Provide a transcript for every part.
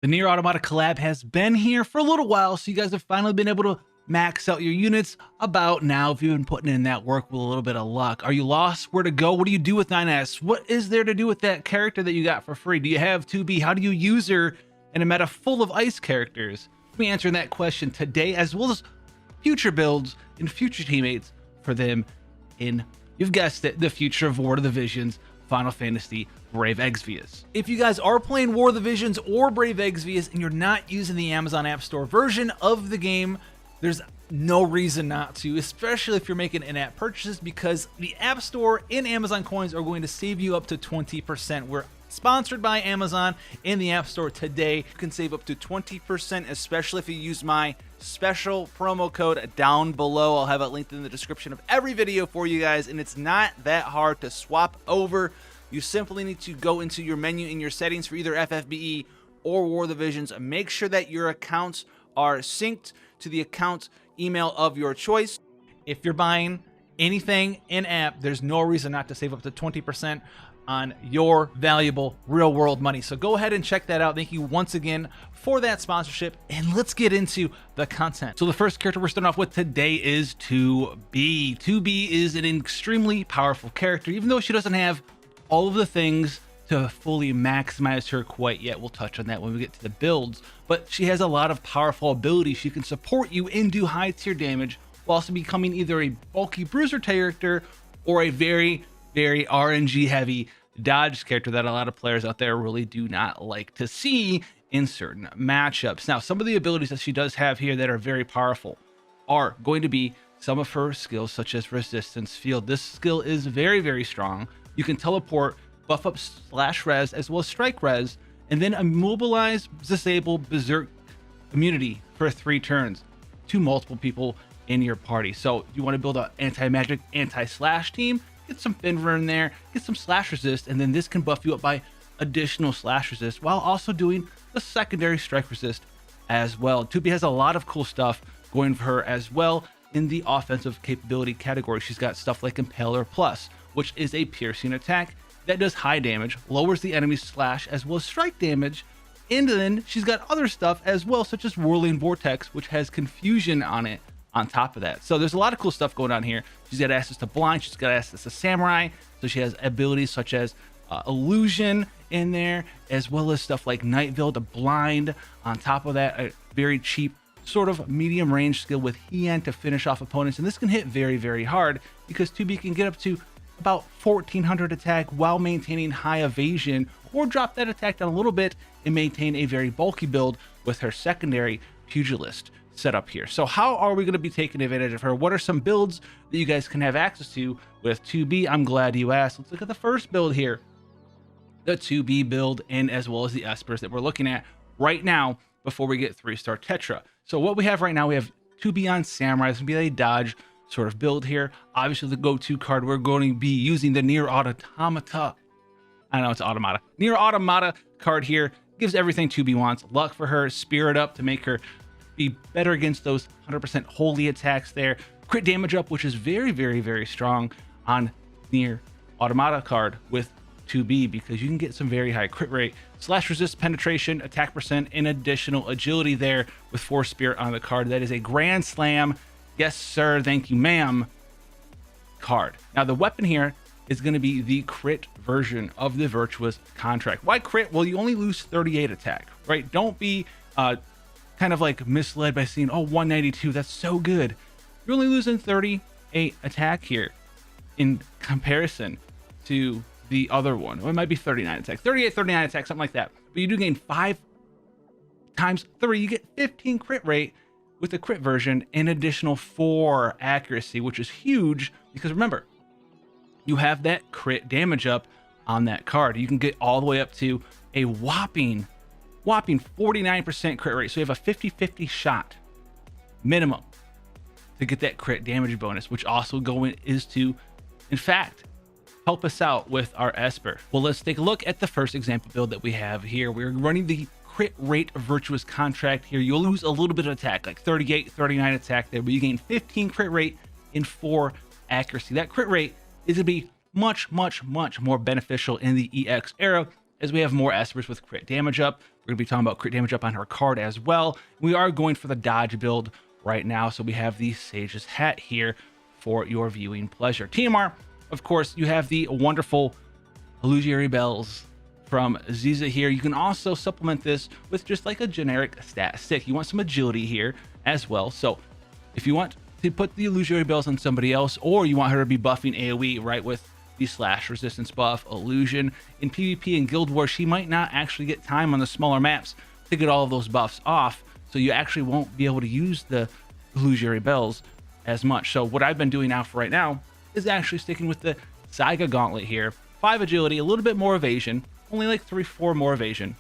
The Nier Automata collab has been here for a little while, so you guys have finally been able to max out your units about now if you've been putting in that work with a little bit of luck. Are you lost? Where to go? What do you do with 9S? What is there to do with that character that you got for free? Do you have 2B? How do you use her in a meta full of ice characters? We'll be answering that question today, as well as future builds and future teammates for them in, you've guessed it, the future of War of the Visions, Final Fantasy Brave Exvius. If you guys are playing War of the Visions or Brave Exvius and you're not using the Amazon App Store version of the game, there's no reason not to, especially if you're making in-app purchases, because the App Store and Amazon coins are going to save you up to 20%. We're sponsored by Amazon in the App Store today. You can save up to 20%, especially if you use my special promo code down below. I'll have it linked in the description of every video for you guys, and it's not that hard to swap over. You simply need to go into your menu in your settings for either FFBE or War of the Visions. Make sure that your accounts are synced to the account email of your choice. If you're buying anything in-app, there's no reason not to save up to 20% on your valuable real-world money. So go ahead and check that out. Thank you once again for that sponsorship, and let's get into the content. So the first character we're starting off with today is 2B. 2B is an extremely powerful character, even though she doesn't have all of the things to fully maximize her quite yet. We'll touch on that when we get to the builds, but she has a lot of powerful abilities. She can support you and do high tier damage while also becoming either a bulky bruiser character or a very RNG heavy dodge character that a lot of players out there really do not like to see in certain matchups. Now, some of the abilities that she does have here that are very powerful are going to be some of her skills, such as resistance field. This skill is very strong. You can teleport, buff up /res as well as strike res, and then immobilize, disable berserk immunity for 3 turns to multiple people in your party. So you want to build an anti-magic, anti-slash team, get some Finver in there, get some slash resist, and then this can buff you up by additional slash resist while also doing the secondary strike resist as well. 2B has a lot of cool stuff going for her as well in the offensive capability category. She's got stuff like Impaler Plus, which is a piercing attack that does high damage, lowers the enemy's slash as well as strike damage, and then she's got other stuff as well, such as Whirling Vortex, which has confusion on it on top of that. So there's a lot of cool stuff going on here. She's got access to blind, she's got access to samurai, so she has abilities such as illusion in there, as well as stuff like Night Veil to blind. On top of that, a very cheap sort of medium range skill with Hien to finish off opponents, and this can hit very hard because 2B can get up to about 1400 attack while maintaining high evasion, or drop that attack down a little bit and maintain a very bulky build with her secondary pugilist setup here. So how are we going to be taking advantage of her? What are some builds that you guys can have access to with 2B? I'm glad you asked. Let's look at the first build here, the 2B build, and as well as the espers that we're looking at right now before we get 3-star Tetra. So what we have right now, we have 2B on Samurai. It's going to be a dodge sort of build here. Obviously the go-to card, we're going to be using the Nier Automata. I know it's Automata. Nier Automata card here gives everything 2B wants. Luck for her, spirit up to make her be better against those 100% holy attacks there. Crit damage up, which is very strong on Nier Automata card with 2B, because you can get some very high crit rate, slash resist, penetration, attack percent, and additional agility there with 4 spirit on the card. That is a grand slam, yes sir, thank you ma'am card. Now the weapon here is going to be the crit version of the Virtuous Contract. Why crit? Well, you only lose 38 attack, right? Don't be kind of like misled by seeing, oh, 192, that's so good. You're only losing 38 attack here in comparison to the other one. Or it might be 39 attack, 39 attack, something like that. But you do gain 5 times 3, you get 15 crit rate with the crit version, and additional 4 accuracy, which is huge because remember, you have that crit damage up on that card. You can get all the way up to a whopping 49% crit rate. So you have a 50-50 shot minimum to get that crit damage bonus, which also is to, in fact, help us out with our Esper. Well, let's take a look at the first example build that we have here. We're running the crit rate Virtuous Contract here. You'll lose a little bit of attack, like 38, 39 attack there, but you gain 15 crit rate and 4 accuracy. That crit rate is going to be much more beneficial in the EX era as we have more espers with crit damage up. We're going to be talking about crit damage up on her card as well. We are going for the dodge build right now, so we have the Sage's Hat here for your viewing pleasure. TMR, of course, you have the wonderful illusory bells from Ziza here. You can also supplement this with just like a generic stat stick. You want some agility here as well. So if you want to put the illusory bells on somebody else, or you want her to be buffing AoE, right, with the slash resistance buff, illusion, in PvP and Guild Wars, she might not actually get time on the smaller maps to get all of those buffs off. So you actually won't be able to use the illusory bells as much. So what I've been doing now for right now is actually sticking with the Saiga Gauntlet here. 5 agility, a little bit more evasion, only like 3-4 more evasion,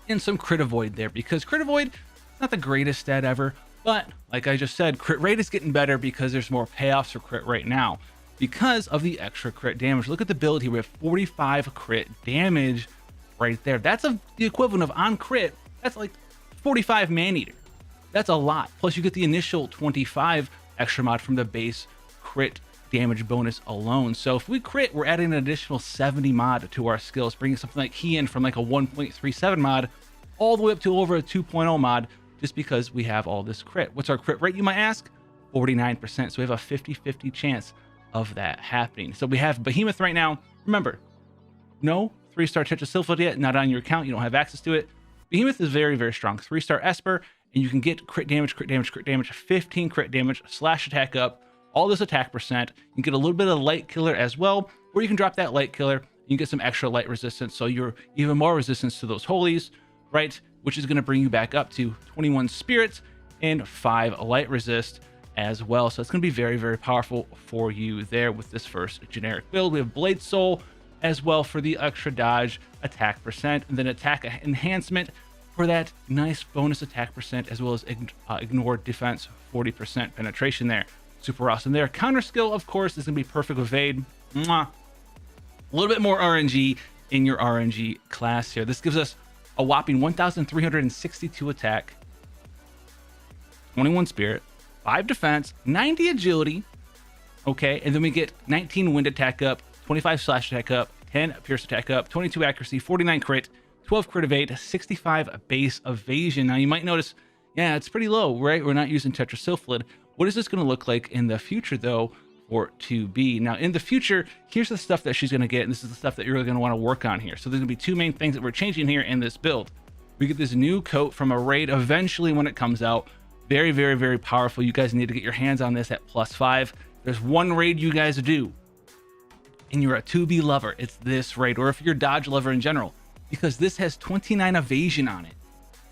and some crit avoid there, because crit avoid is not the greatest stat ever, but like I just said, crit rate is getting better because there's more payoffs for crit right now because of the extra crit damage. Look at the build here. We have 45 crit damage right there. That's the equivalent of on crit. That's like 45 man-eater. That's a lot. Plus you get the initial 25 extra mod from the base crit damage bonus alone. So if we crit, we're adding an additional 70 mod to our skills, bringing something like Hien from like a 1.37 mod all the way up to over a 2.0 mod, just because we have all this crit. What's our crit rate, you might ask? 49%. So we have a 50-50 chance of that happening. So we have Behemoth right now. Remember, no 3-star Tetrasylphid yet, not on your account. You don't have access to it. Behemoth is very, very strong. 3-star Esper, and you can get crit damage, 15 crit damage, slash attack up, all this attack percent. You can get a little bit of light killer as well, or you can drop that light killer and you get some extra light resistance, so you're even more resistance to those holies, right? Which is going to bring you back up to 21 spirits and 5 light resist as well. So it's going to be very, very powerful for you there with this first generic build. We have Blade Soul as well for the extra dodge, attack percent, and then attack enhancement for that nice bonus attack percent, as well as ignore defense, 40% penetration there. Super awesome there. Counter skill, of course, is going to be perfect with Evade. Mwah. A little bit more RNG in your RNG class here. This gives us a whopping 1,362 attack, 21 spirit, 5 defense, 90 agility. Okay, and then we get 19 wind attack up, 25 slash attack up, 10 pierce attack up, 22 accuracy, 49 crit, 12 crit evade, 65 base evasion. Now you might notice, yeah, it's pretty low, right? We're not using Tetrasylphid. What is this going to look like in the future, though, for 2B? Now, in the future, here's the stuff that she's going to get, and this is the stuff that you're really going to want to work on here. So there's going to be 2 main things that we're changing here in this build. We get this new coat from a raid eventually when it comes out. Very, very, very powerful. You guys need to get your hands on this at +5. There's one raid you guys do, and you're a 2B lover. It's this raid, or if you're a dodge lover in general, because this has 29 evasion on it,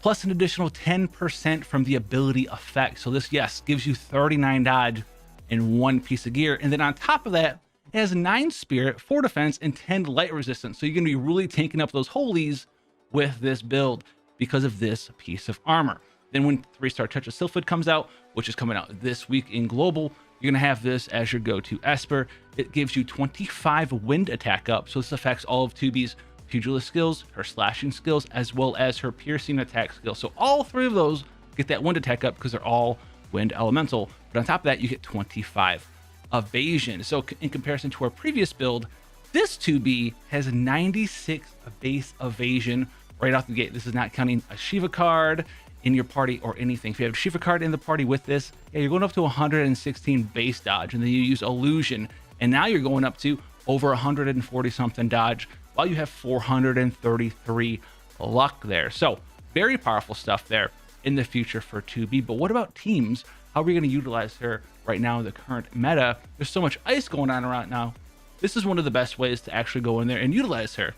plus an additional 10% from the ability effect. So this, yes, gives you 39 dodge in 1 piece of gear. And then on top of that, it has 9 spirit, 4 defense, and 10 light resistance. So you're going to be really tanking up those holies with this build because of this piece of armor. Then when 3-star Tetrasylphid comes out, which is coming out this week in global, you're going to have this as your go-to Esper. It gives you 25 wind attack up. So this affects all of 2B's pugilist skills, her slashing skills, as well as her piercing attack skills. So all 3 of those get that wind attack up because they're all wind elemental. But on top of that, you get 25 evasion. So in comparison to our previous build, this 2B has 96 base evasion right off the gate. This is not counting a Shiva card in your party or anything. If you have a Shiva card in the party with this, yeah, you're going up to 116 base dodge, and then you use illusion, and now you're going up to over 140 something dodge, while you have 433 luck there. So very powerful stuff there in the future for 2B. But what about teams? How are we going to utilize her right now in the current meta? There's so much ice going on right now. This is one of the best ways to actually go in there and utilize her.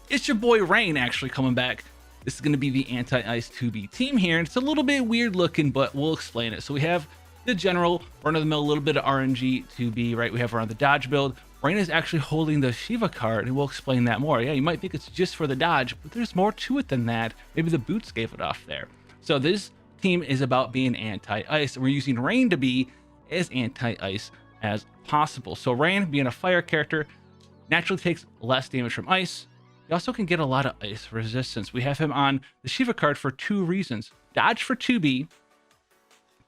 It's your boy Rain actually coming back. This is going to be the anti-ice 2B team here, and it's a little bit weird looking, but we'll explain it. So we have the general run-of-the-mill, a little bit of RNG 2B, right? We have her on the dodge build. Rain is actually holding the Shiva card, and we'll explain that more. Yeah, you might think it's just for the dodge, but there's more to it than that. Maybe the boots gave it off there. So this team is about being anti-ice, and we're using Rain to be as anti-ice as possible. So Rain, being a fire character, naturally takes less damage from ice. He also can get a lot of ice resistance. We have him on the Shiva card for 2 reasons. Dodge for 2B,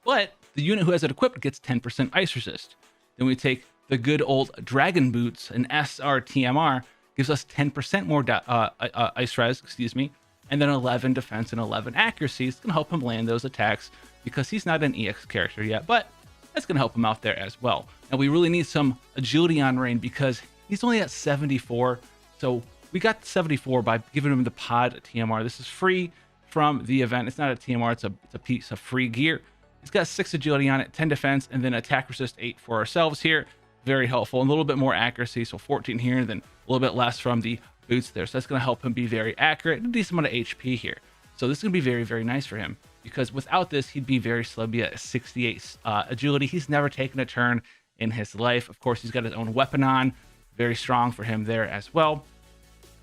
but the unit who has it equipped gets 10% ice resist. Then we take the good old Dragon Boots, an SRTMR, gives us 10% more ice res, excuse me, and then 11 defense and 11 accuracy. It's going to help him land those attacks because he's not an EX character yet, but that's going to help him out there as well. And we really need some agility on Rain because he's only at 74. So we got 74 by giving him the pod TMR. This is free from the event. It's not a TMR, it's a piece of free gear. He's got 6 agility on it, 10 defense, and then attack resist 8 for ourselves here. Very helpful. And a little bit more accuracy, so 14 here, and then a little bit less from the boots there. So that's going to help him be very accurate and a decent amount of HP here. So this is going to be very, very nice for him because without this, he'd be very slubby at 68 agility. He's never taken a turn in his life. Of course, he's got his own weapon on. Very strong for him there as well.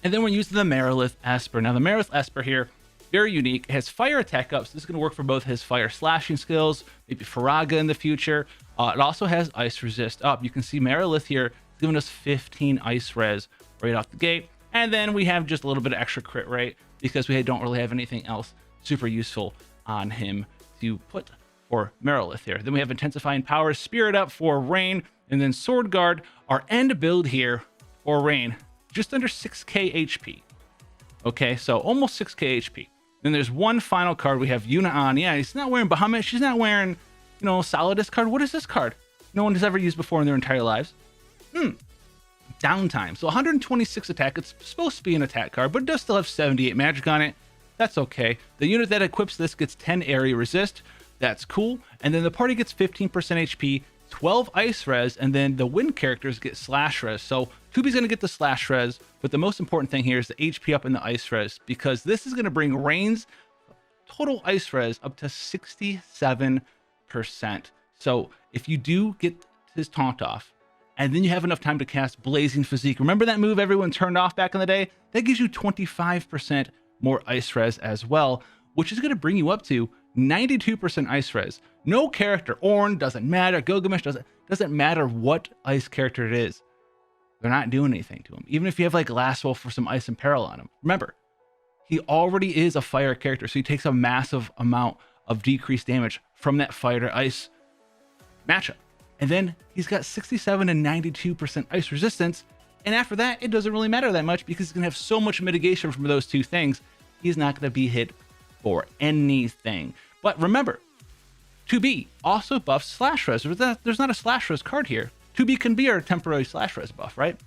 And then we're using the Merilith Esper. Now, the Merilith Esper here, very unique. It has fire attack up, so this is going to work for both his fire slashing skills, maybe Faraga in the future. It also has ice resist up. You can see Merilith here giving us 15 ice res right off the gate. And then we have just a little bit of extra crit rate because we don't really have anything else super useful on him to put for Merilith here. Then we have Intensifying Power, Spirit up for Rain, and then Sword Guard, our end build here for Rain, just under 6k HP. Okay, so almost 6k HP. Then there's one final card. We have Yuna on. Yeah, he's not wearing Bahamut. She's not wearing, you know, Solidus card. What is this card? No one has ever used before in their entire lives. Downtime. So 126 attack. It's supposed to be an attack card, but it does still have 78 magic on it. That's okay. The unit that equips this gets 10 area resist. That's cool. And then the party gets 15% HP, 12 ice res, and then the wind characters get slash res. So Tubi's going to get the slash res, but the most important thing here is the HP up in the ice res, because this is going to bring Rain's total ice res up to 67%. So if you do get his taunt off, and then you have enough time to cast Blazing Physique. Remember that move everyone turned off back in the day? That gives you 25% more ice res as well, which is going to bring you up to 92% ice res. No character, Ornn doesn't matter, Gilgamesh doesn't matter what ice character it is. They're not doing anything to him. Even if you have like Last Wolf for some ice and peril on him. Remember, he already is a fire character, so he takes a massive amount of decreased damage from that fire to ice matchup. And then he's got 67 and 92% ice resistance. And after that, it doesn't really matter that much because he's going to have so much mitigation from those two things. He's not going to be hit for anything. But remember, 2B also buffs slash res. There's not a slash res card here. 2B can be our temporary slash res buff, right?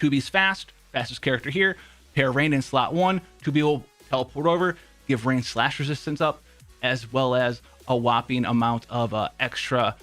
2B's fastest character here. Pair Rain in slot 1. 2B will teleport over, give Rain slash resistance up, as well as a whopping amount of extra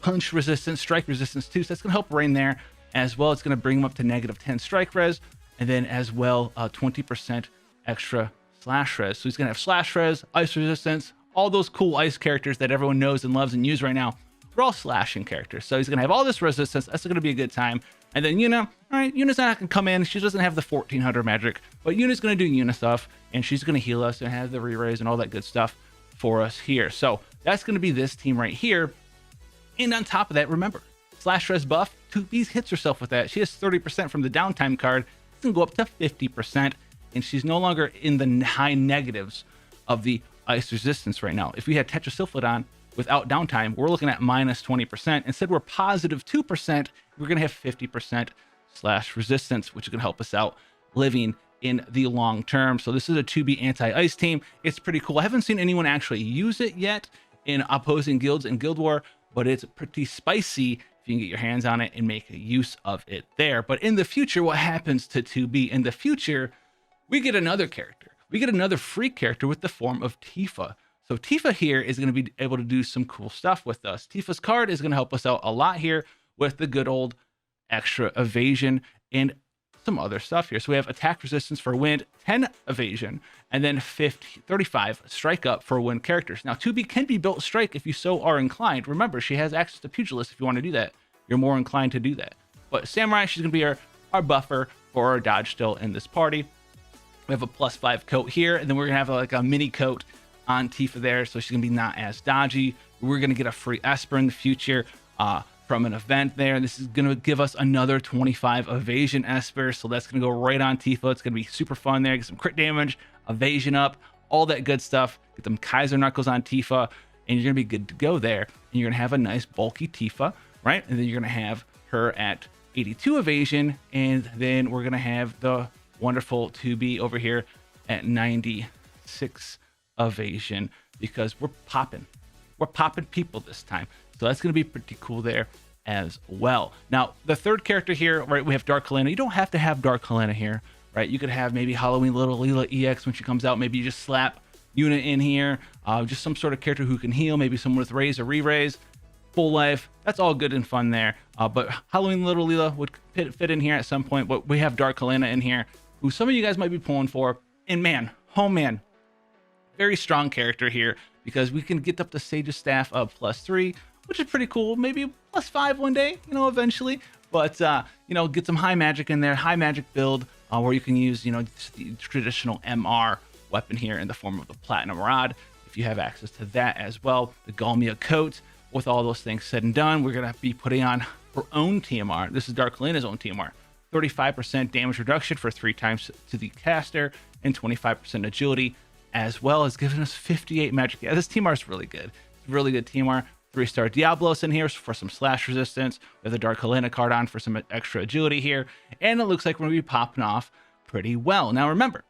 punch resistance, strike resistance too. So that's going to help Rain there as well. It's going to bring him up to -10 strike res, and then as well 20% extra slash res. So he's going to have slash res, ice resistance, all those cool ice characters that everyone knows and loves and uses right now. They're all slashing characters. So he's going to have all this resistance. That's going to be a good time. And then Yuna, all right, Yuna's not going to come in. She doesn't have the 1400 magic, but Yuna's going to do Yuna stuff, and she's going to heal us and have the re-raise and all that good stuff for us here. So that's going to be this team right here. And on top of that, remember, slash res buff, 2B hits herself with that. She has 30% from the downtime card. It's going to go up to 50%, and she's no longer in the high negatives of the ice resistance right now. If we had Tetrasyphlid on without downtime, we're looking at -20%. Instead, we're +2%. We're going to have 50% slash resistance, which is going to help us out living in the long term. So this is a 2B anti-ice team. It's pretty cool. I haven't seen anyone actually use it yet in opposing guilds in Guild War, but it's pretty spicy if you can get your hands on it and make use of it there. But in the future, what happens to 2B? In the future, we get another character. We get another free character with the form of Tifa. So Tifa here is going to be able to do some cool stuff with us. Tifa's card is going to help us out a lot here with the good old extra evasion and some other stuff here. So we have attack resistance for wind, 10 evasion, and then 35 strike up for wind characters. Now 2B can be built strike if you so are inclined. Remember, she has access to pugilist if you want to do that. You're more inclined to do that. But samurai, she's going to be our buffer for our dodge still in this party. We have a +5 coat here, and then we're going to have like a mini coat on Tifa there, so she's going to be not as dodgy. We're going to get a free Esper in the future from an event there. This is going to give us another 25 evasion Esper, so that's going to go right on Tifa. It's going to be super fun there. Get some crit damage, evasion up, all that good stuff. Get them Kaiser Knuckles on Tifa, and you're going to be good to go there. And you're going to have a nice bulky Tifa, right? And then you're going to have her at 82 evasion, and then we're gonna have the wonderful 2B over here at 96 evasion, because we're popping people this time. So that's gonna be pretty cool there as well. Now, the third character here, right, we have Dark Helena. You don't have to have Dark Helena here, right? You could have maybe Halloween Little Leela EX when she comes out. Maybe you just slap unit in here, just some sort of character who can heal, maybe someone with raise or re-raise, full life. That's all good and fun there. But Halloween Little Leela would fit in here at some point. But we have Dark Helena in here, who some of you guys might be pulling for. And man, oh man, very strong character here, because we can get up to Sage's Staff of +3, which is pretty cool. Maybe +5 one day, you know, eventually. But, you know, get some high magic in there, high magic build, where you can use, you know, the traditional MR weapon here in the form of the Platinum Rod, if you have access to that as well. The Galmia Coat. With all those things said and done, we're going to be putting on her own TMR. This is Dark Helena's own TMR. 35% damage reduction for 3 times to the caster, and 25% agility, as well as giving us 58 magic. Yeah, this TMR is really good. It's a really good TMR. 3-star Diablos in here for some slash resistance. We have the Dark Helena card on for some extra agility here. And it looks like we're going to be popping off pretty well. Now remember,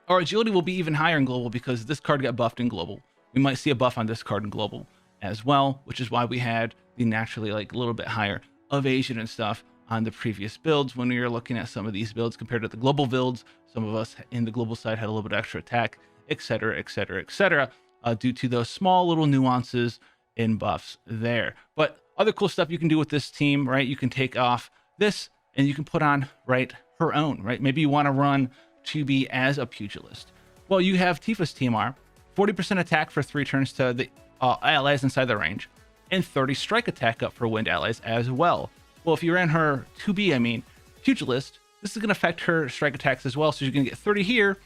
our agility will be even higher in global because this card got buffed in global. We might see a buff on this card in global as well, which is why we had the naturally like a little bit higher evasion and stuff on the previous builds. When we were looking at some of these builds compared to the global builds, some of us in the global side had a little bit extra attack, etc., etc., etc., due to those small little nuances in buffs there. But other cool stuff you can do with this team, right? You can take off this and you can put on, right, her own, right? Maybe you want to run 2B as a pugilist. Well, you have Tifa's TMR, 40% attack for 3 turns to the allies inside the range, and 30 strike attack up for wind allies as well. Well, if you ran her 2B, I mean, pugilist, this is going to affect her strike attacks as well. So you're going to get 30 here,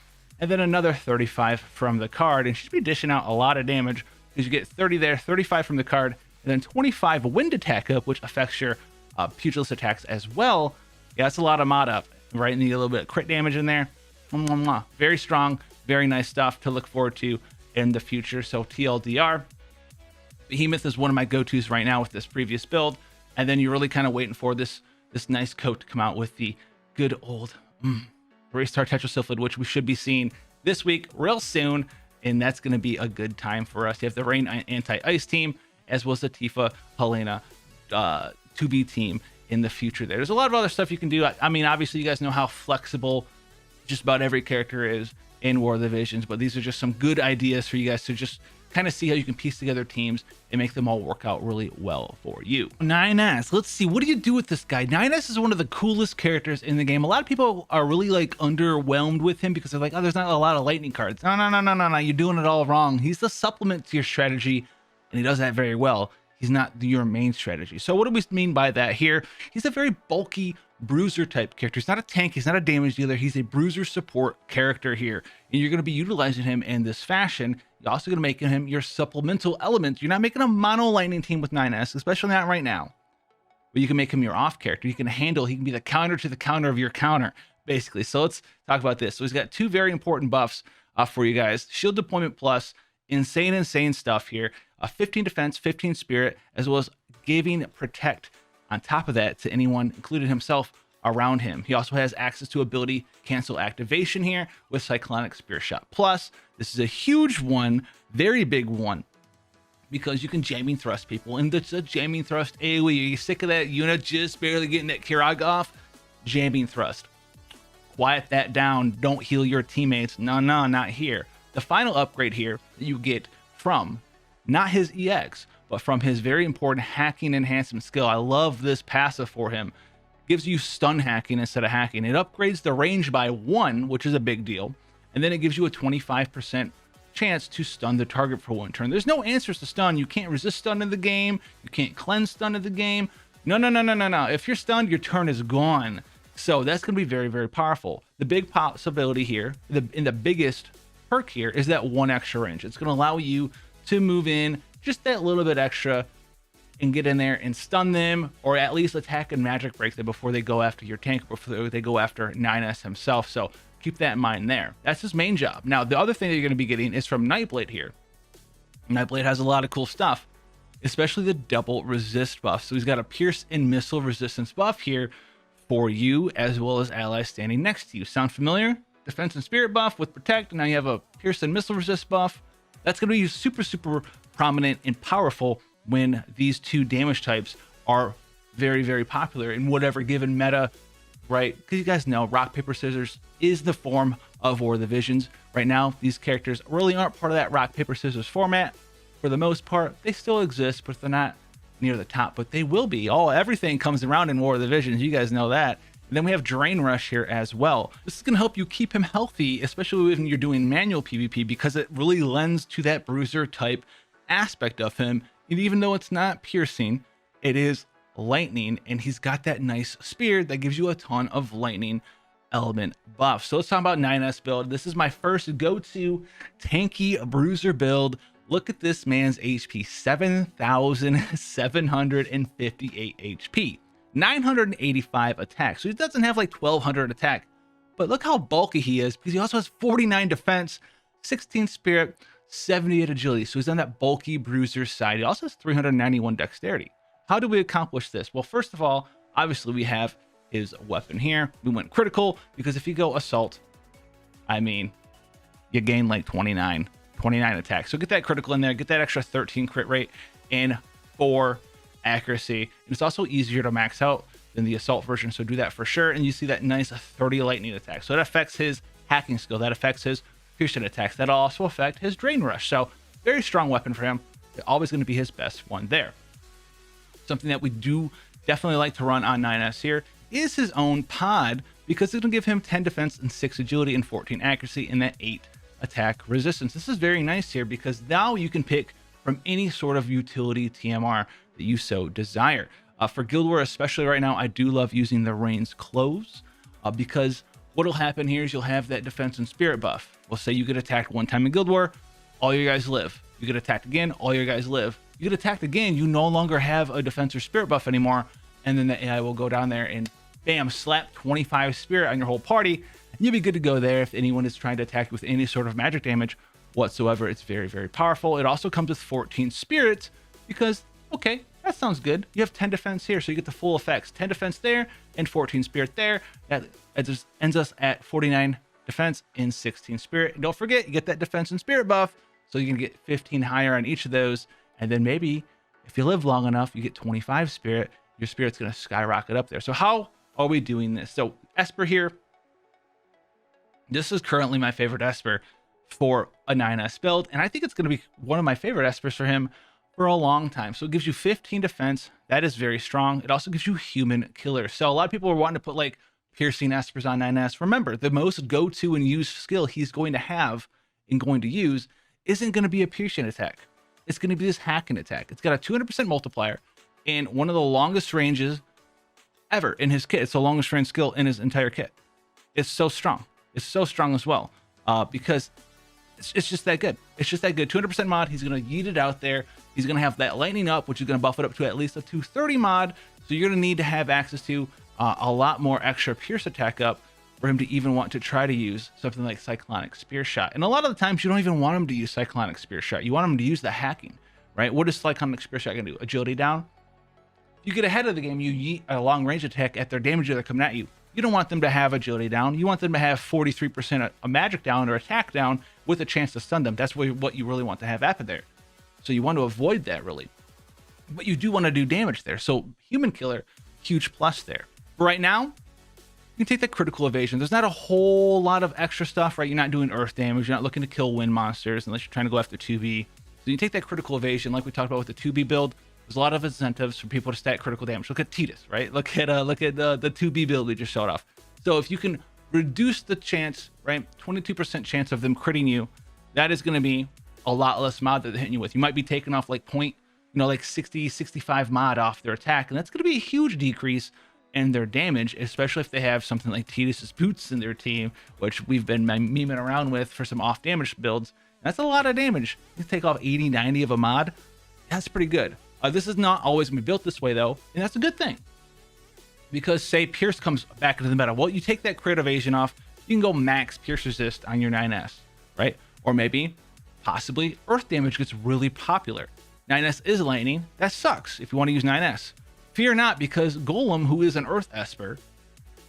and then another 35 from the card, and she's be dishing out a lot of damage because you get 30 there, 35 from the card, and then 25 wind attack up, which affects your pugilist attacks as well. Yeah, that's a lot of mod up, right? Need a little bit of crit damage in there. Very strong, very nice stuff to look forward to in the future. So TLDR, Behemoth is one of my go-tos right now with this previous build, and then you're really kind of waiting for this nice coat to come out with the good old 3-star Tetrasyphlid, which we should be seeing this week real soon, and that's going to be a good time for us. You have the Rain Anti-Ice team, as well as the Tifa Helena 2B team in the future. There's a lot of other stuff you can do. I mean, obviously you guys know how flexible just about every character is in War of the Visions, but these are just some good ideas for you guys to just kind of see how you can piece together teams and make them all work out really well for you. 9S, let's see, what do you do with this guy? 9S is one of the coolest characters in the game. A lot of people are really like underwhelmed with him because they're like, oh, there's not a lot of lightning cards. No, you're doing it all wrong. He's the supplement to your strategy, and he does that very well. He's not your main strategy. So what do we mean by that here? He's a very bulky bruiser type character. He's not a tank, he's not a damage dealer, he's a bruiser support character here, and you're going to be utilizing him in this fashion. You're also going to make him your supplemental element. You're not making a mono lightning team with 9S, especially not right now, but you can make him your off character. He can be the counter to the counter of your counter, basically. So let's talk about this. So he's got 2 very important buffs for you guys. Shield deployment plus, insane stuff here. 15 defense, 15 spirit, as well as giving protect on top of that to anyone, including himself, around him. He also has access to ability cancel activation here with Cyclonic Spear Shot Plus. This is a huge one, very big one, because you can jamming thrust people, and it's a jamming thrust AoE. Are you sick of that unit just barely getting that Kirag off? Jamming thrust. Quiet that down. Don't heal your teammates. No, not here. The final upgrade here that you get from not his EX, but from his very important hacking enhancement skill. I love this passive for him. Gives you stun hacking instead of hacking. It upgrades the range by 1, which is a big deal. And then it gives you a 25% chance to stun the target for 1 turn. There's no answers to stun. You can't resist stun in the game. You can't cleanse stun in the game. No. If you're stunned, your turn is gone. So that's going to be very, very powerful. The big possibility here, the biggest perk here, is that 1 extra range. It's going to allow you to move in just that little bit extra and get in there and stun them, or at least attack and magic break them before they go after your tank, before they go after 9S himself. So keep that in mind there. That's his main job. Now, the other thing that you're going to be getting is from Nightblade here. Nightblade has a lot of cool stuff. especially the double resist buff. So he's got a pierce and missile resistance buff here for you as well as allies standing next to you. Sound familiar? Defense and spirit buff with protect. Now you have a pierce and missile resist buff. That's going to be super prominent and powerful when these two damage types are very popular in whatever given meta, right? Because you guys know rock paper scissors is the form of War of the Visions. Right now these characters really aren't part of that rock paper scissors format. For the most part they still exist, but they're not near the top, but they will be. Everything comes around in War of the Visions, you guys know that. And then we have Drain Rush here as well. This is going to help you keep him healthy, especially when you're doing manual PvP, because it really lends to that bruiser type aspect of him. And even though it's not piercing, it is lightning, and he's got that nice spear that gives you a ton of lightning element buff. So let's talk about 9S build. This is my first go-to tanky bruiser build. Look at this man's HP, 7,758 HP, 985 attack. So he doesn't have like 1,200 attack, but look how bulky he is, because he also has 49 defense, 16 spirit, 78 agility. So he's on that bulky bruiser side. He also has 391 dexterity. How do we accomplish this? Well, first of all, obviously we have his weapon here. We went critical because if you go assault, I mean, you gain like 29 attacks. So get that critical in there, get that extra 13 crit rate and 4 accuracy. And it's also easier to max out than the assault version, so do that for sure. And you see that nice 30 lightning attack. So that affects his hacking skill, that affects his piercing attacks, that'll also affect his drain rush. So very strong weapon for him. They're always going to be his best one there. Something that we do definitely like to run on 9S here is his own pod, because it'll give him 10 defense and 6 agility and 14 accuracy and that 8 attack resistance. This is very nice here because now you can pick from any sort of utility TMR that you so desire. For Guild War especially right now, I do love using the Rain's Clothes because what'll happen here is you'll have that defense and spirit buff. We'll say you get attacked one time in Guild War, all your guys live. You get attacked again, all your guys live. You get attacked again, you no longer have a defense or spirit buff anymore, and then the AI will go down there and bam, slap 25 spirit on your whole party, and you'll be good to go there if anyone is trying to attack you with any sort of magic damage whatsoever. It's very powerful. It also comes with 14 spirit because, okay, that sounds good. You have 10 defense here, so you get the full effects. 10 defense there and 14 spirit there. That just ends us at 49 defense and 16 spirit. And don't forget, you get that defense and spirit buff, so you can get 15 higher on each of those. And then maybe if you live long enough, you get 25 spirit. Your spirit's going to skyrocket up there. So how are we doing this? So Esper here, this is currently my favorite Esper for a 9S build, and I think it's going to be one of my favorite Espers for him for a long time. So it gives you 15 defense. That is very strong. It also gives you human killer. So a lot of people are wanting to put like piercing Espers on 9S. Remember, the most go-to and used skill he's going to have and going to use isn't going to be a piercing attack. It's going to be this hacking attack. It's got a 200% multiplier and one of the longest ranges ever in his kit. It's the longest range skill in his entire kit. It's so strong. It's so strong as well because it's just that good. It's just that good. 200% mod. He's going to yeet it out there. He's going to have that lightning up, which is going to buff it up to at least a 230 mod. So you're going to need to have access to a lot more extra pierce attack up for him to even want to try to use something like Cyclonic Spear Shot. And a lot of the times you don't even want him to use Cyclonic Spear Shot. You want him to use the hacking, right? What is Cyclonic Spear Shot going to do? Agility down? You get ahead of the game, you yeet a long range attack at their damage that are coming at you. You don't want them to have agility down. You want them to have 43% a magic down or attack down with a chance to stun them. That's what you really want to have happen there. So you want to avoid that really. But you do want to do damage there. So human killer, huge plus there. But right now, you can take that critical evasion. There's not a whole lot of extra stuff, right? You're not doing earth damage. You're not looking to kill wind monsters unless you're trying to go after 2B. So you take that critical evasion like we talked about with the 2B build. There's a lot of incentives for people to stack critical damage. Look at Titus, right? Look at the 2B build we just showed off. So if you can reduce the chance, right, 22% chance of them critting you, that is going to be a lot less mod that they're hitting you with. You might be taking off like like 60, 65 mod off their attack, and that's going to be a huge decrease in their damage, especially if they have something like Titus's boots in their team, which we've been memeing around with for some off damage builds. That's a lot of damage. You take off 80, 90 of a mod. That's pretty good. This is not always going to be built this way though, and that's a good thing. Because say Pierce comes back into the meta, well, you take that crit evasion off, you can go max Pierce resist on your 9S, right? Or maybe, possibly, earth damage gets really popular. 9S is lightning. That sucks if you want to use 9S. Fear not, because Golem, who is an Earth Esper,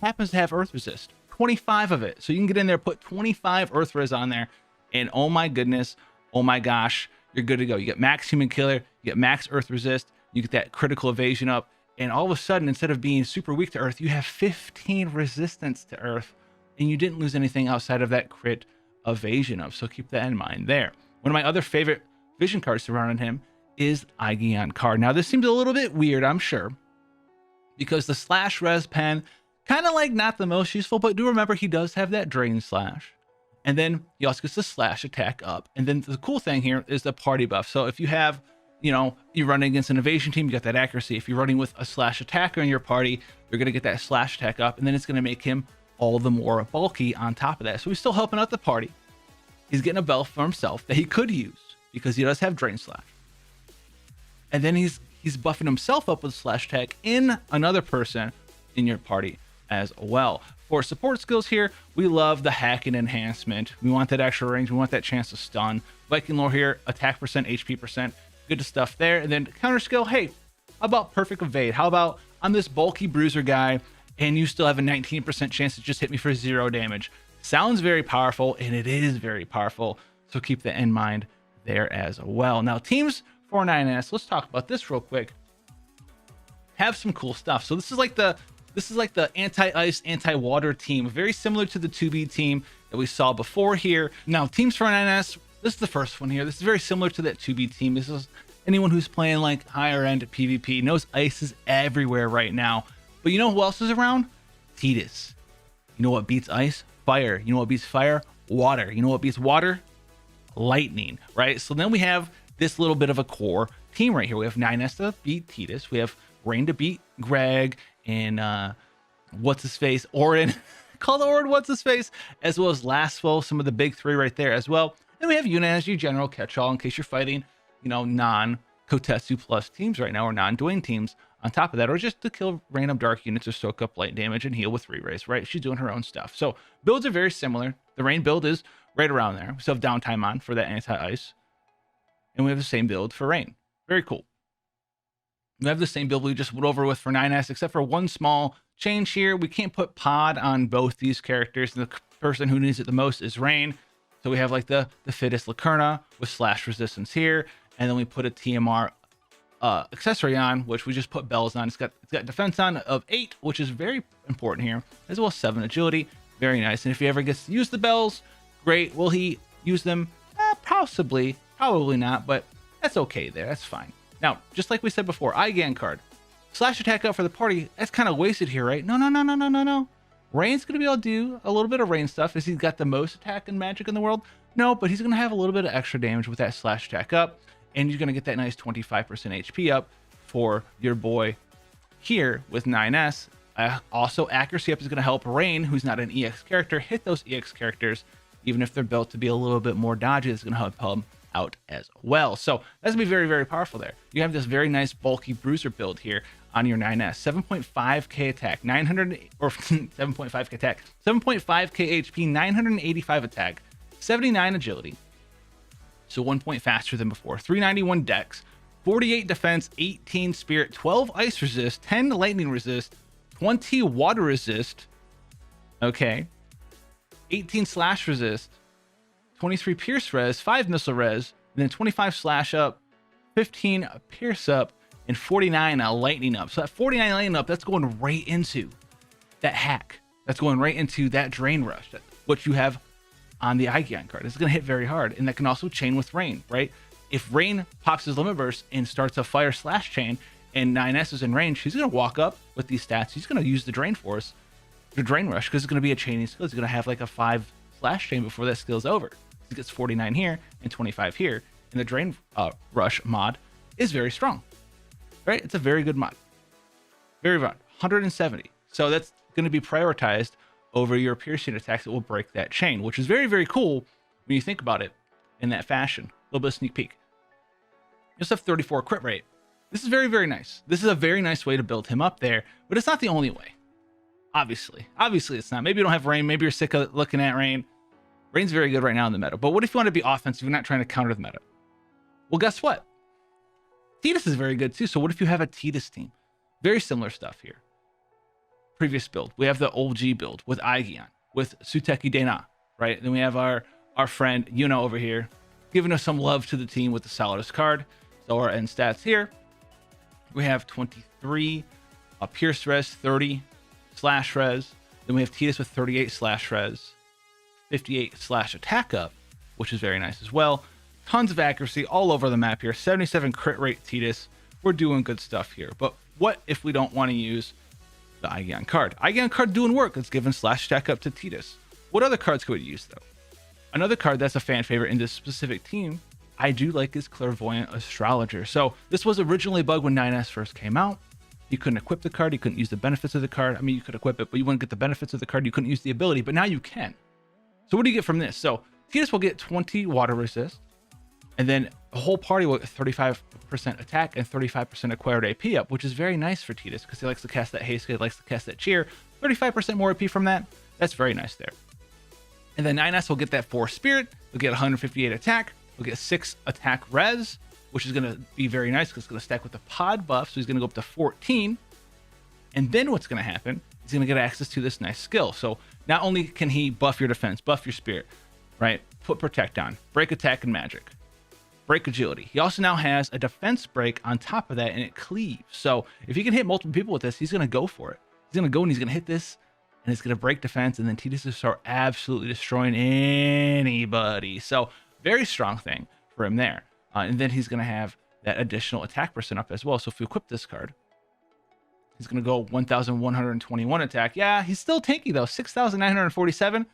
happens to have Earth Resist. 25 of it. So you can get in there, put 25 Earth Res on there, and oh my goodness, oh my gosh, you're good to go. You get max Human Killer, you get max Earth Resist, you get that critical evasion up, and all of a sudden, instead of being super weak to Earth, you have 15 resistance to Earth, and you didn't lose anything outside of that crit evasion up. So keep that in mind there. One of my other favorite vision cards surrounding him is Aigion card. Now, this seems a little bit weird, I'm sure, because the slash res pen, kind of like not the most useful, but do remember he does have that drain slash. And then he also gets the slash attack up. And then the cool thing here is the party buff. So if you have, you're running against an evasion team, you got that accuracy. If you're running with a slash attacker in your party, you're going to get that slash attack up, and then it's going to make him all the more bulky on top of that. So he's still helping out the party. He's getting a buff for himself that he could use because he does have drain slash. And then he's buffing himself up with slash attack in another person in your party as well. For support skills here, we love the hacking enhancement. We want that extra range. We want that chance to stun. Viking lore here, attack percent, HP percent, good stuff there. And then counter skill, hey, how about perfect evade? How about I'm this bulky bruiser guy and you still have a 19% chance to just hit me for 0 damage? Sounds very powerful, and it is very powerful. So keep that in mind there as well. Now, teams for 9S, let's talk about this real quick. Have some cool stuff. So this is like the anti-ice, anti-water team, very similar to the 2B team that we saw before here. Now, teams for 9S, this is the first one here. This is very similar to that 2B team. This is anyone who's playing like higher end PvP knows ice is everywhere right now. But you know who else is around? Tidus. You know what beats ice? Fire. You know what beats fire? Water. You know what beats water? Lightning, right? So then we have this little bit of a core team right here. We have 9S to beat Tidus. We have Rain to beat Greg, and what's his face, Orin. Call the Orin what's his face, as well as Lastful, some of the big three right there as well. And we have Yuna as your general catch-all in case you're fighting, non-Kotetsu plus teams right now, or non-Dwayne teams on top of that, or just to kill random dark units or soak up light damage and heal with re-raise, right? She's doing her own stuff. So builds are very similar. The Rain build is right around there. We still have downtime on for that anti-ice. And we have the same build for Rain. Very cool. We have the same build we just went over with for 9S, except for one small change here. We can't put pod on both these characters. The person who needs it the most is Rain. So we have like the fittest Lacerna with slash resistance here. And then we put a TMR accessory on, which we just put bells on. It's got defense on of 8, which is very important here, as well as 7 agility. Very nice. And if he ever gets to use the bells, great. Will he use them? Possibly. Probably not, but that's okay there. That's fine. Now, just like we said before, Aigion card. Slash attack up for the party. That's kind of wasted here, right? No. Rain's going to be able to do a little bit of Rain stuff. Is he's got the most attack and magic in the world? No, but he's going to have a little bit of extra damage with that slash attack up. And you're going to get that nice 25% HP up for your boy here with 9S. Also, accuracy up is going to help Rain, who's not an EX character, hit those EX characters. Even if they're built to be a little bit more dodgy, it's going to help him out as well. So that's going to be very, very powerful there. You have this very nice bulky bruiser build here on your 9S. 7.5k attack, 7.5k attack, 7.5k HP, 985 attack, 79 agility. So 1 point faster than before. 391 dex, 48 defense, 18 spirit, 12 ice resist, 10 lightning resist, 20 water resist. Okay. 18 slash resist, 23 pierce res, 5 missile res, and then 25 slash up, 15 pierce up, and 49 lightning up. So that 49 lightning up, that's going right into that hack. That's going right into that drain rush, what you have on the Aigion card. It's going to hit very hard, and that can also chain with Rain, right? If Rain pops his limit burst and starts a fire slash chain, and 9S is in range, he's going to walk up with these stats. He's going to use the drain force, the drain rush, because it's going to be a chaining skill. He's going to have like a 5 slash chain before that skill's over. He gets 49 here and 25 here, and the drain rush mod is very strong, right? It's a very good mod. Very good. 170. So that's going to be prioritized over your piercing attacks that will break that chain, which is very, very cool when you think about it in that fashion. A little bit of sneak peek. You also have 34 crit rate. This is very, very nice. This is a very nice way to build him up there, but it's not the only way. Obviously it's not. Maybe you don't have Rain. Maybe you're sick of looking at Rain. Rain's very good right now in the meta, but what if you want to be offensive? You're not trying to counter the meta. Well, guess what? Titus is very good too. So what if you have a Titus team? Very similar stuff here. Previous build, we have the OG build with Aigion, with Suteki Dena, right? Then we have our friend Yuna over here, giving us some love to the team with the Solidus card. So our end stats here, we have 23 Pierce Res, 30 Slash Res. Then we have Titus with 38 Slash Res, 58 Slash Attack Up, which is very nice as well. Tons of accuracy all over the map here. 77 crit rate Titus. We're doing good stuff here. But what if we don't want to use the Aigion card? Aigion card doing work. It's giving Slash Attack Up to Titus. What other cards could we use though? Another card that's a fan favorite in this specific team I do like is Clairvoyant Astrologer. So this was originally a bug when 9S first came out. You couldn't equip the card. You couldn't use the benefits of the card. I mean, you could equip it, but you wouldn't get the benefits of the card. You couldn't use the ability, but now you can. So what do you get from this? So Titus will get 20 water resist, and then the whole party will get 35% attack and 35% acquired AP up, which is very nice for Titus because he likes to cast that haste, he likes to cast that cheer. 35% more AP from that. That's very nice there. And then 9S will get that 4 spirit. We'll get 158 attack. We'll get 6 attack res, which is going to be very nice because it's going to stack with the pod buff. So he's going to go up to 14. And then what's going to happen? He's going to get access to this nice skill. So not only can he buff your defense, buff your spirit, right? Put protect on, break attack and magic, break agility. He also now has a defense break on top of that, and it cleaves. So if he can hit multiple people with this, he's going to go for it. He's going to go and he's going to hit this, and it's going to break defense, and then Titus will start absolutely destroying anybody. So very strong thing for him there. And then he's going to have that additional attack percent up as well. So if we equip this card, he's going to go 1,121 attack. Yeah, he's still tanky though. 6,947.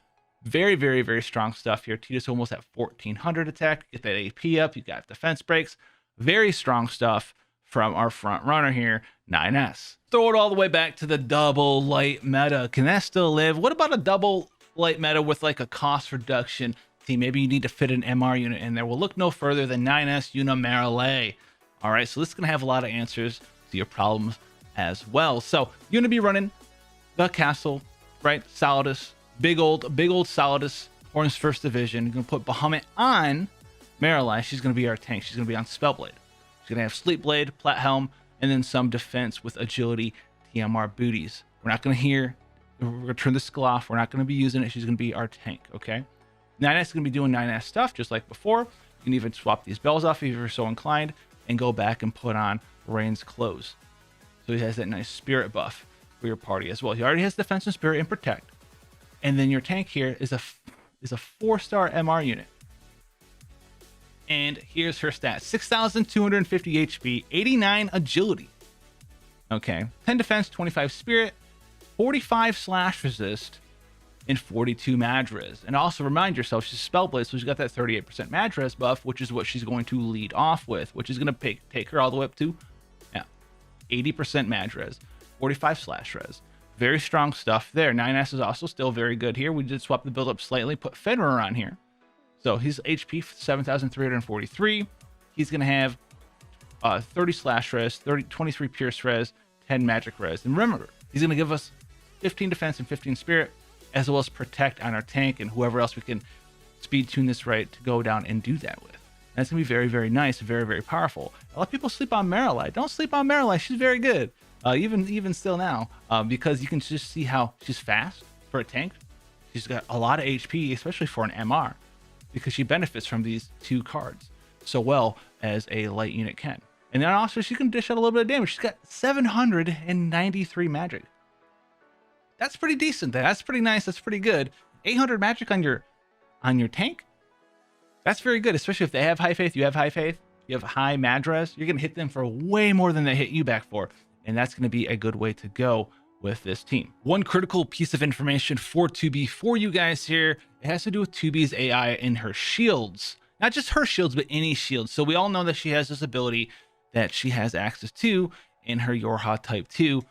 Very, very, very strong stuff here. Titus almost at 1,400 attack. Get that AP up. You got defense breaks. Very strong stuff from our front runner here, 9S. Throw it all the way back to the double light meta. Can that still live? What about a double light meta with like a cost reduction team? Maybe you need to fit an MR unit in there. We'll look no further than 9S Yuna Marilay. All right, so this is going to have a lot of answers to your problems as well. So you're going to be running the castle, right? Solidus, big old Solidus, Horns First Division. You're going to put Bahamut on Marilay. She's going to be our tank. She's going to be on Spellblade. She's going to have Sleep Blade, Plat Helm, and then some defense with agility, TMR booties. We're not going to turn the skill off. We're not going to be using it. She's going to be our tank, okay? 9S is going to be doing 9S stuff just like before. You can even swap these bells off if you're so inclined and go back and put on Rain's Clothes. So he has that nice spirit buff for your party as well. He already has defense and spirit and protect. And then your tank here is a 4-star MR unit. And here's her stats. 6,250 HP, 89 agility. Okay, 10 defense, 25 spirit, 45 slash resist, and 42 Madres. And also remind yourself, she's Spellblade, so she's got that 38% Madres buff, which is what she's going to lead off with, which is going to take her all the way up to 80% Madres, 45 slash res. Very strong stuff there. 9S is also still very good here. We did swap the build up slightly, put Fenrir on here. So his HP 7,343. He's going to have 30 slash res, 23 pierce res, 10 magic res. And remember, he's going to give us 15 defense and 15 spirit, as well as protect on our tank and whoever else we can speed tune this right to go down and do that with. And it's going to be very, very nice, very, very powerful. A lot of people sleep on Marilay. Don't sleep on Marilay. She's very good, even still now, because you can just see how she's fast for a tank. She's got a lot of HP, especially for an MR, because she benefits from these two cards so well as a light unit can. And then also she can dish out a little bit of damage. She's got 793 magic. That's pretty decent. That's pretty nice. That's pretty good. 800 magic on your tank. That's very good, especially if they have high faith. You have high faith. You have high Madres. You're gonna hit them for way more than they hit you back for, and that's gonna be a good way to go with this team. One critical piece of information for 2B for you guys here. It has to do with 2B's AI and her shields. Not just her shields, but any shields. So we all know that she has this ability that she has access to in her Yorha Type 2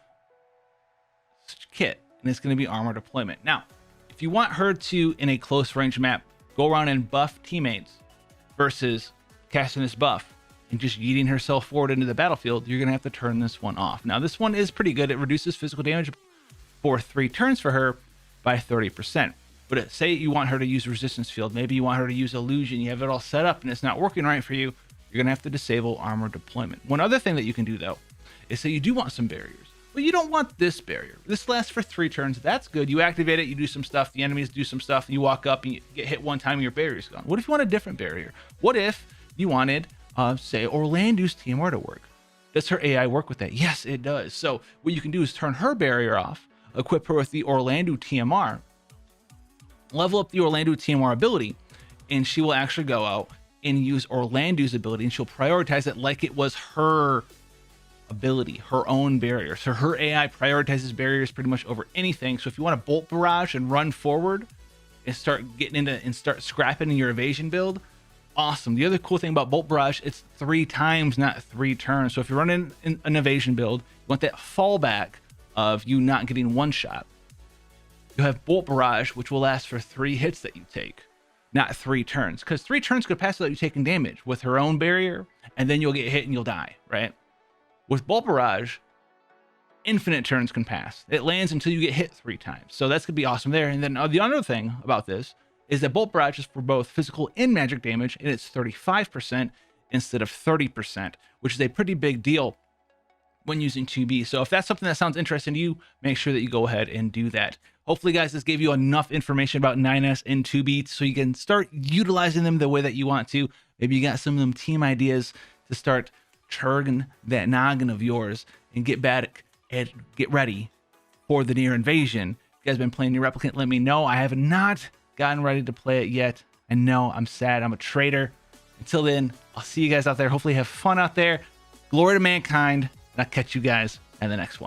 kit, and it's going to be armor deployment. Now, if you want her to, in a close range map, go around and buff teammates versus casting this buff and just yeeting herself forward into the battlefield, you're going to have to turn this one off. Now, this one is pretty good. It reduces physical damage for 3 turns for her by 30%. But say you want her to use resistance field, maybe you want her to use illusion, you have it all set up and it's not working right for you, you're you're gonna have to disable armor deployment. One other thing that you can do though is say you do want some barriers, but you don't want this barrier. This lasts for 3 turns. That's good. You activate it, you do some stuff, the enemies do some stuff, and you walk up and you get hit one time and your barrier's gone. What if you want a different barrier? What if you wanted, say, Orlando's TMR to work? Does her AI work with that? Yes, it does. So what you can do is turn her barrier off, equip her with the Orlando TMR, level up the Orlando TMR ability, and she will actually go out and use Orlando's ability, and she'll prioritize it like it was her ability, her own barrier. So her AI prioritizes barriers pretty much over anything. So if you want to bolt barrage and run forward and start getting into and start scrapping in your evasion build, awesome. The other cool thing about bolt barrage, it's 3 times, not 3 turns. So if you're running an evasion build, you want that fallback of you not getting one shot. You have bolt barrage, which will last for 3 hits that you take, not 3 turns, because 3 turns could pass without you taking damage with her own barrier, and then you'll get hit and you'll die, right? With bolt barrage, infinite turns can pass. It lands until you get hit 3 times. So that's gonna be awesome there. And then the other thing about this is that bolt barrage is for both physical and magic damage, and it's 35% instead of 30%, which is a pretty big deal when using 2B. So if that's something that sounds interesting to you, make sure that you go ahead and do that. Hopefully, guys, this gave you enough information about 9S and 2B so you can start utilizing them the way that you want to. Maybe you got some of them team ideas to start churning that noggin of yours and get back and get ready for the Nier invasion. If you guys been playing Nier Replicant, let me know. I have not gotten ready to play it yet. I know, I'm sad. I'm a traitor. Until then, I'll see you guys out there. Hopefully have fun out there. Glory to mankind. And I'll catch you guys in the next one.